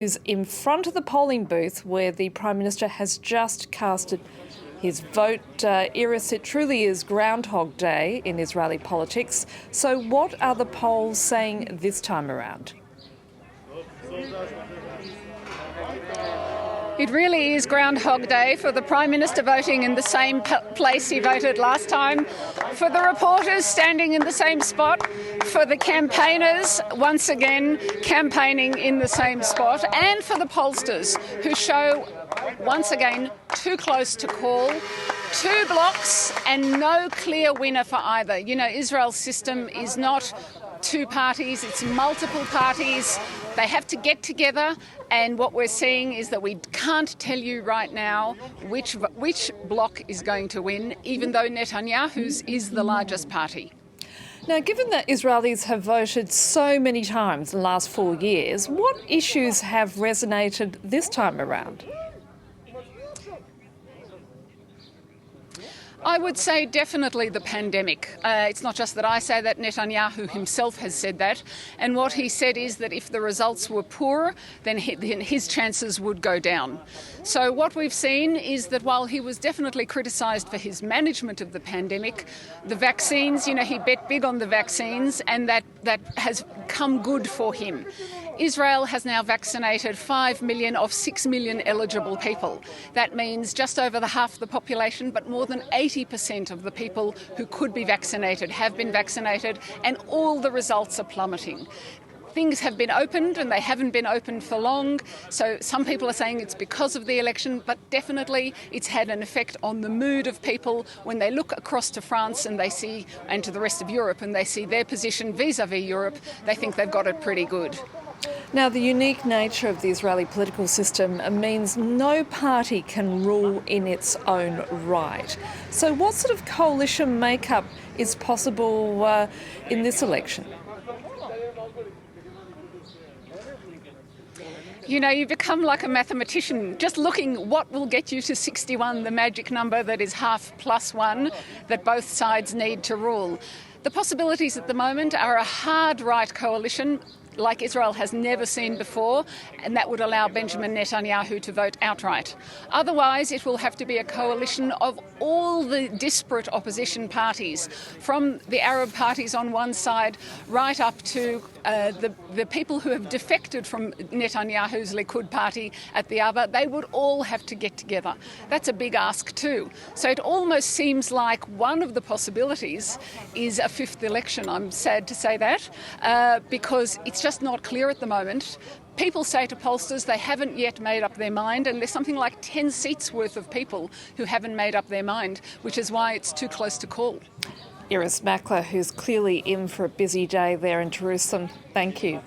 Who's in front of the polling booth where the Prime Minister has just casted his vote. Irris, it truly is Groundhog Day in Israeli politics. So what are the polls saying this time around? It really is Groundhog Day for the Prime Minister voting in the same place he voted last time, for the reporters standing in the same spot, for the campaigners once again campaigning in the same spot, and for the pollsters who show once again too close to call, two blocks and no clear winner for either. You know, Israel's system is not two parties, it's multiple parties. They have to get together, and what we're seeing is that we can't tell you right now which bloc is going to win, even though Netanyahu's is the largest party. Now, given that Israelis have voted so many times in the last 4 years, what issues have resonated this time around? I would say definitely the pandemic. It's not just that I say that, Netanyahu himself has said that. And what he said is that if the results were poor, then his chances would go down. So what we've seen is that while he was definitely criticised for his management of the pandemic, the vaccines, you know, he bet big on the vaccines, and that has come good for him. Israel has now vaccinated 5 million of 6 million eligible people. That means just over half the population, but more than 80% of the people who could be vaccinated have been vaccinated, and all the results are plummeting. Things have been opened and they haven't been opened for long. So some people are saying it's because of the election, but definitely it's had an effect on the mood of people when they look across to France and they see, and to the rest of Europe, and they see their position vis-a-vis Europe, they think they've got it pretty good. Now, the unique nature of the Israeli political system means no party can rule in its own right. So what sort of coalition makeup is possible in this election? You know, you become like a mathematician, just looking what will get you to 61, the magic number that is half plus one that both sides need to rule. The possibilities at the moment are a hard right coalition like Israel has never seen before, and that would allow Benjamin Netanyahu to vote outright. Otherwise, it will have to be a coalition of all the disparate opposition parties, from the Arab parties on one side right up to the people who have defected from Netanyahu's Likud party at the other. They would all have to get together. That's a big ask too. So it almost seems like one of the possibilities is a fifth election. I'm sad to say that, because it's just not clear at the moment. People say to pollsters they haven't yet made up their mind, and there's something like 10 seats worth of people who haven't made up their mind, which is why it's too close to call. Irris Makler, who's clearly in for a busy day there in Jerusalem. Thank you.